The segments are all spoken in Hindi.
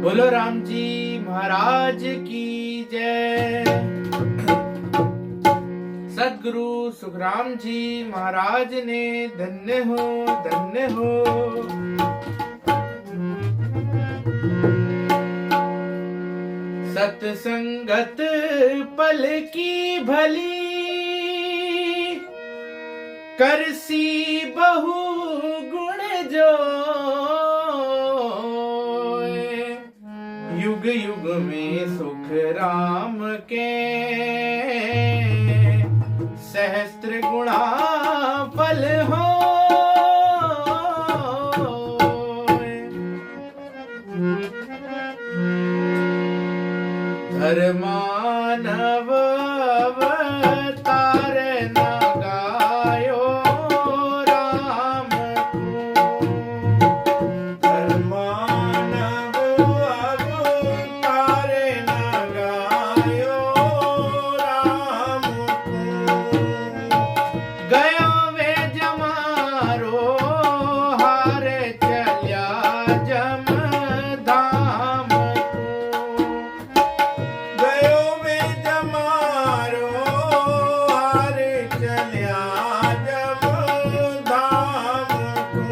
बोलो राम जी महाराज की जय। सदगुरु सुखराम जी महाराज ने धन्य हो धन्य हो। सत्संगत पल की भली करसी बहु गुण जो युग युग में सुख राम के सहस्त्र गुणा फल हो। धर्मानव अवतार न गायो राम को। धर्मानव अवतार न गायो राम को। गयो वे जमारो हार चल्या जम धाम को। गयो वे जमारो हार चल्या जम धाम को।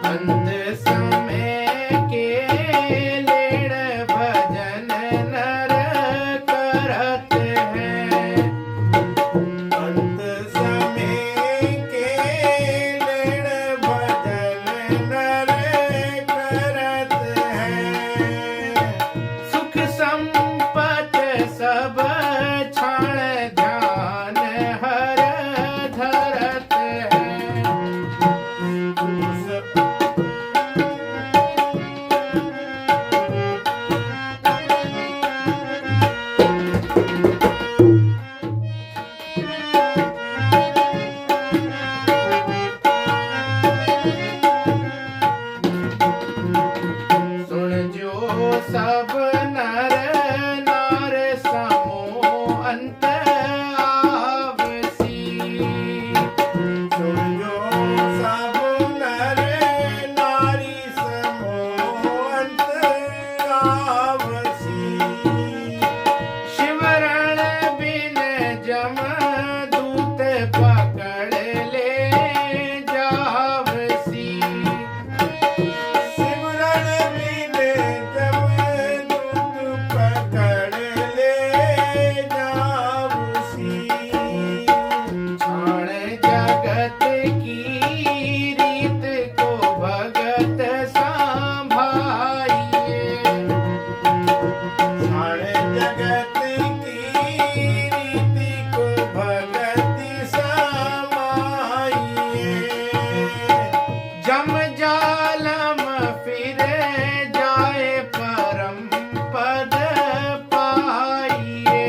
अंत समय के लेण भजन नर करत हैं। अंत समय के लेण भजन नर करत हैं। सुख संपत सब क्षण ध्यान हर धरत हैं। सुन जो सब नर नार समूह अंत आवसी। सुन जो सब नर नारी समूह अंत आवसी। शिवरण बिन जम दूत पकड़ ले जावसी। सिमरन बिन जमदूत पकड़ ले जावसी। क्षण जगत की रीत को भगत संभाइए। क्षण जगत की रीति को भगत समाइए। जम जालम फिर जाए परम पद पाइए।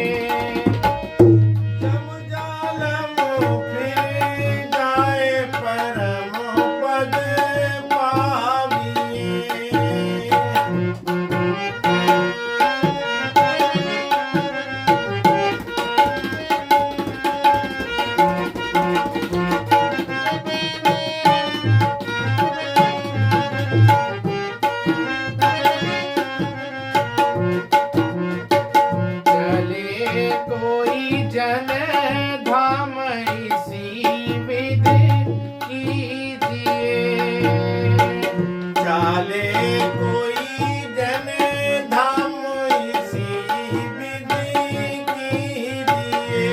जम जालम फिर जाए परम पद पाइए। चले कोई जन धाम इसी विधि कीजिए। चले कोई जन धाम इसी विधि कीजिए।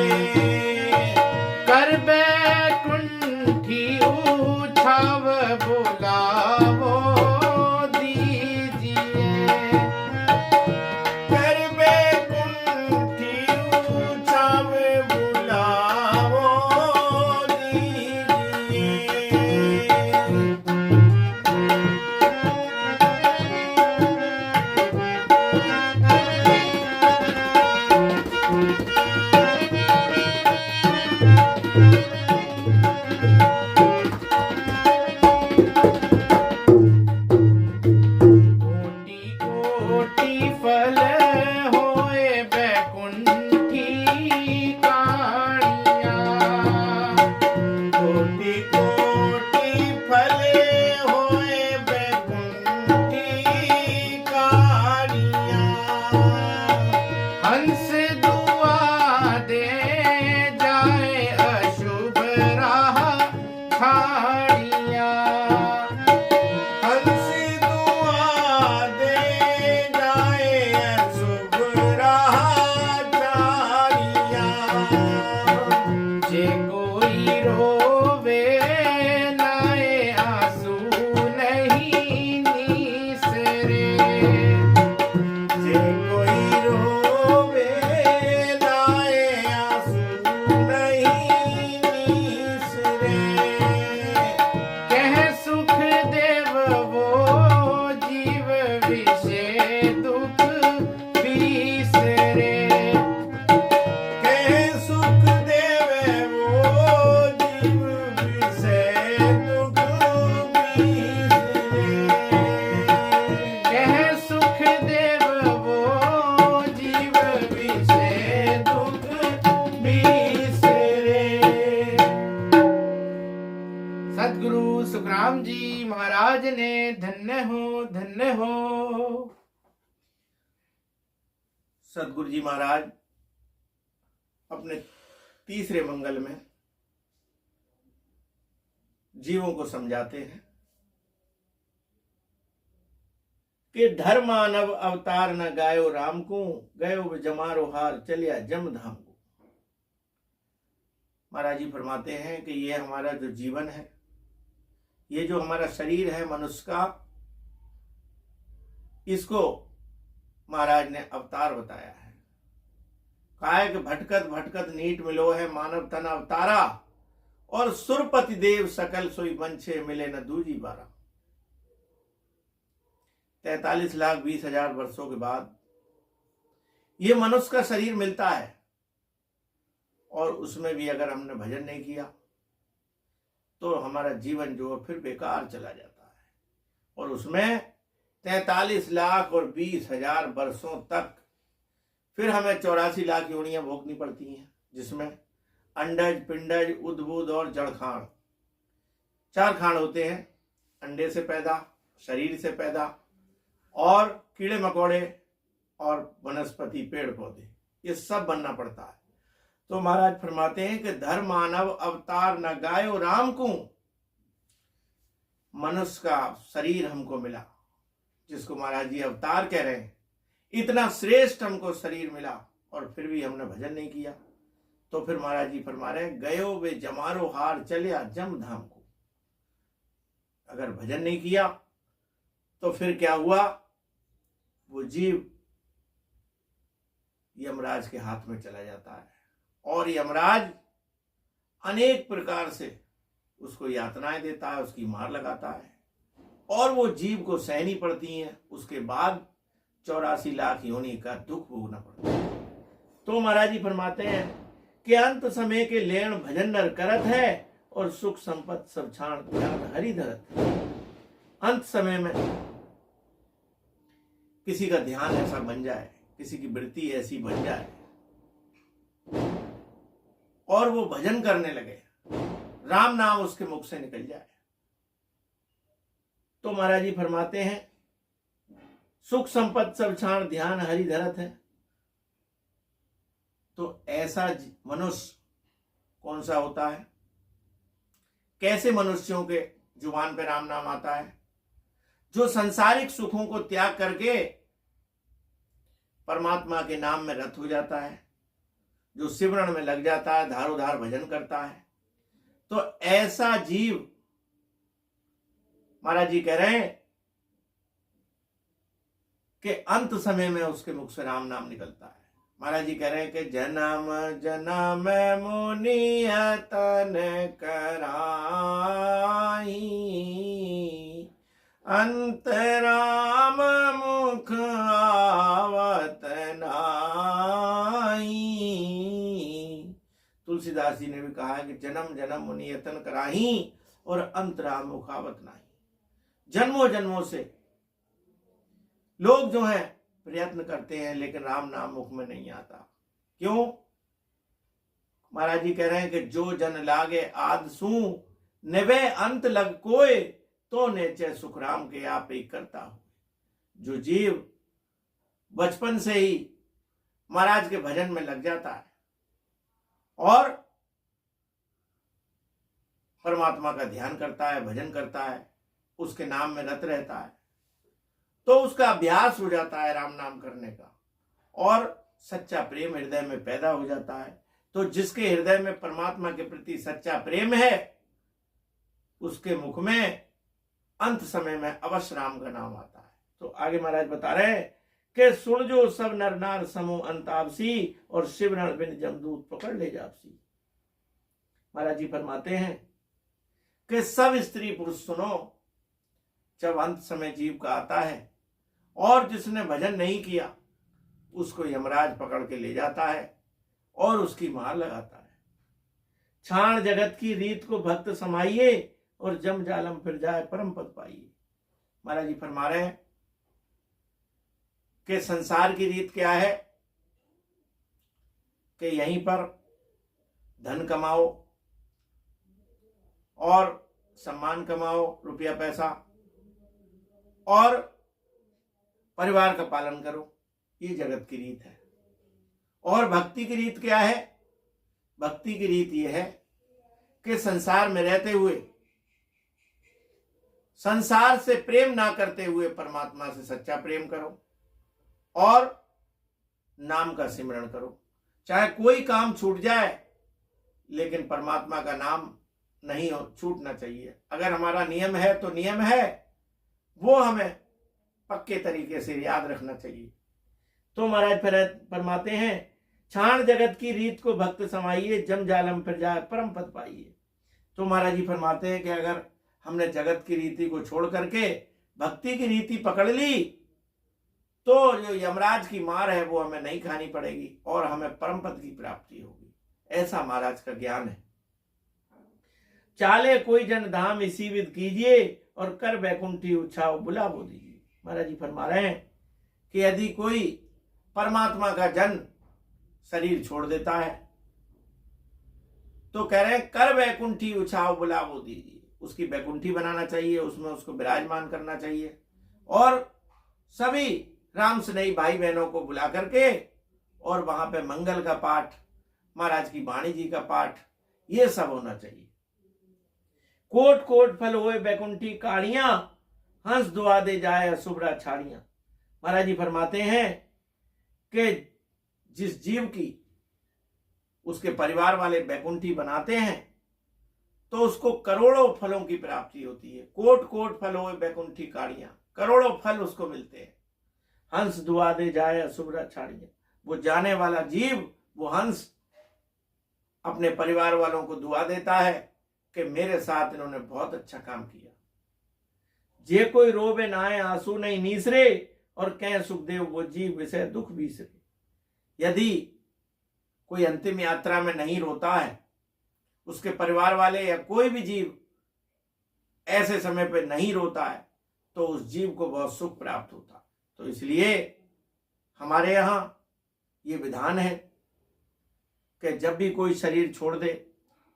कर बैकुंठी उछाव बुलावो दीजिए। कर बैकुंठी उछाव बुलावो दीजिए। धन्य हो। सदगुरु जी महाराज अपने तीसरे मंगल में जीवों को समझाते हैं कि धर्म मानव अवतार न गायो राम को, गयो जमारो हार चलिया जम धाम को। महाराज जी फरमाते हैं कि ये हमारा जो जीवन है, ये जो हमारा शरीर है मनुष्य का, इसको महाराज ने अवतार बताया है। कहा है कि भटकत भटकत नीट मिलो है मानव तन अवतारा, और सुरपति देव सकल सोई वंशे मिले न दूजी बारा। 43,20,000 वर्षों के बाद ये मनुष्य का शरीर मिलता है, और उसमें भी अगर हमने भजन नहीं किया तो हमारा जीवन जो फिर बेकार चला जाता है। और उसमें 43,20,000 वर्षों तक फिर हमें 84 लाख योनियां भोगनी पड़ती हैं, जिसमें अंडज, पिंडज, उद्भूत और जड़खाण, 4 खांड होते हैं। अंडे से पैदा, शरीर से पैदा, और कीड़े मकोड़े और वनस्पति, पेड़ पौधे, ये सब बनना पड़ता है। तो महाराज फरमाते हैं कि धर्म मानव अवतार न गायो राम को। मनुष्य का शरीर हमको मिला, जिसको महाराज जी अवतार कह रहे हैं। इतना श्रेष्ठ हमको शरीर मिला, और फिर भी हमने भजन नहीं किया। तो फिर महाराज जी फरमा रहे हैं, गयो वे जमारो हार चलिया जम धाम को। अगर भजन नहीं किया तो फिर क्या हुआ? वो जीव यमराज के हाथ में चला जाता है, और यमराज अनेक प्रकार से उसको यातनाएं देता है, उसकी मार लगाता है, और वो जीव को सहनी पड़ती हैं। उसके बाद 84 लाख योनि का दुख भोगना पड़ता है। तो महाराज जी फरमाते हैं कि अंत समय के लेन भजन नर करत है, और सुख संपत्ति सब छाण ध्यान हरि धरत। अंत समय में किसी का ध्यान ऐसा बन जाए, किसी की वृत्ति ऐसी बन जाए, और वो भजन करने लगे, राम नाम उसके मुख से निकल जाए, तो महाराज जी फरमाते हैं सुख संपत्ति सब छाण ध्यान हरि धरत है। तो ऐसा मनुष्य कौन सा होता है? कैसे मनुष्यों के जुबान पे राम नाम आता है? जो संसारिक सुखों को त्याग करके परमात्मा के नाम में रत हो जाता है, जो सिमरन में लग जाता है, धारोधार भजन करता है। तो ऐसा जीव महाराज जी कह रहे हैं कि अंत समय में उसके मुख से राम नाम निकलता है। महाराज जी कह रहे हैं कि जन्म जन्म मुनियतन कराई, अंत राम मुख आवत नाई। तुलसीदास जी ने भी कहा है कि जन्म जन्म मुनियतन कराही, और अंत राम मुख आवत नाही। जन्मों जन्मों से लोग जो हैं प्रयत्न करते हैं, लेकिन राम नाम मुख में नहीं आता। क्यों? महाराज जी कह रहे हैं कि जो जन लागे आद सू, निवे अंत लग कोय, तो नेचे सुख राम के आप ही करता हो। जो जीव बचपन से ही महाराज के भजन में लग जाता है और परमात्मा का ध्यान करता है, भजन करता है, उसके नाम में रत रहता है, तो उसका अभ्यास हो जाता है राम नाम करने का, और सच्चा प्रेम हृदय में पैदा हो जाता है। तो जिसके हृदय में परमात्मा के प्रति सच्चा प्रेम है, उसके मुख में अंत समय में अवश्य राम का नाम आता है। तो आगे महाराज बता रहे हैं कि सुन जो सब नर नार समूह अंतापसी, और शिवरण बिन जमदूत पकड़ ले जापसी। महाराज जी फरमाते हैं कि सब स्त्री पुरुष सुनो, जब अंत समय जीव का आता है और जिसने भजन नहीं किया, उसको यमराज पकड़ के ले जाता है और उसकी मार लगाता है। छाण जगत की रीत को भक्त समाइए, और जम जालम फिर जाए परम पद पाइए। महाराज जी फरमा रहे हैं कि संसार की रीत क्या है कि यहीं पर धन कमाओ और सम्मान कमाओ, रुपया पैसा, और परिवार का पालन करो, ये जगत की रीत है। और भक्ति की रीत क्या है? भक्ति की रीत ये है कि संसार में रहते हुए, संसार से प्रेम ना करते हुए परमात्मा से सच्चा प्रेम करो और नाम का सिमरण करो। चाहे कोई काम छूट जाए, लेकिन परमात्मा का नाम नहीं छूटना चाहिए। अगर हमारा नियम है तो नियम है, वो हमें पक्के तरीके से याद रखना चाहिए। तो महाराज फिर फरमाते हैं, छाण जगत की रीत को भक्त समाइए, जम जालम फिर जाए परम पद पाइए। तो महाराज जी फरमाते हैं कि अगर हमने जगत की रीति को छोड़ करके भक्ति की रीति पकड़ ली, तो जो यमराज की मार है वो हमें नहीं खानी पड़ेगी और हमें परम पद की प्राप्ति होगी। ऐसा महाराज का ज्ञान है। चाले कोई जन धाम इसी विध कीजिए, और कर वैकुंठी उछाओ बुलावो दीजिए। महाराज जी फरमा रहे हैं कि यदि कोई परमात्मा का जन शरीर छोड़ देता है, तो कह रहे हैं कर वैकुंठी उछाओ बुलावो दीजिए। उसकी वैकुंठी बनाना चाहिए, उसमें उसको विराजमान करना चाहिए और सभी राम स्नेही भाई बहनों को बुला करके और वहां पे मंगल का पाठ, महाराज की वाणी जी का पाठ, ये सब होना चाहिए। कोट कोट फल होए वैकुंठी काढ़ियां, हंस दुआ दे जाए शुभ्रा छाड़ियां। महाराज जी फरमाते हैं कि जिस जीव की उसके परिवार वाले वैकुंठी बनाते हैं, तो उसको करोड़ों फलों की प्राप्ति होती है। कोट कोट फल होए वैकुंठी काढ़ियां, करोड़ों फल उसको मिलते हैं। हंस दुआ दे जाए शुभ्रा छाड़ियां, वो जाने वाला जीव, वो हंस अपने परिवार वालों को दुआ देता है कि मेरे साथ इन्होंने बहुत अच्छा काम किया। जे कोई रोवे नाए आंसू नहीं नीसरे, और कह सुखदेव वो जीव विषय दुख बीसरे। यदि कोई अंतिम यात्रा में नहीं रोता है, उसके परिवार वाले या कोई भी जीव ऐसे समय पे नहीं रोता है, तो उस जीव को बहुत सुख प्राप्त होता। तो इसलिए हमारे यहाँ ये विधान है कि जब भी कोई शरीर छोड़ दे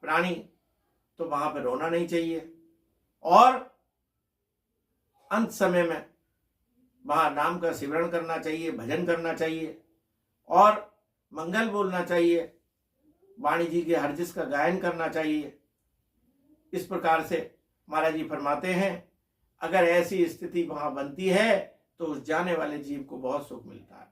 प्राणी, तो वहां पर रोना नहीं चाहिए और अंत समय में वहां नाम का सिमरण करना चाहिए, भजन करना चाहिए और मंगल बोलना चाहिए, वाणी जी के हरजिस का गायन करना चाहिए। इस प्रकार से महाराज जी फरमाते हैं, अगर ऐसी स्थिति वहां बनती है तो उस जाने वाले जीव को बहुत सुख मिलता है।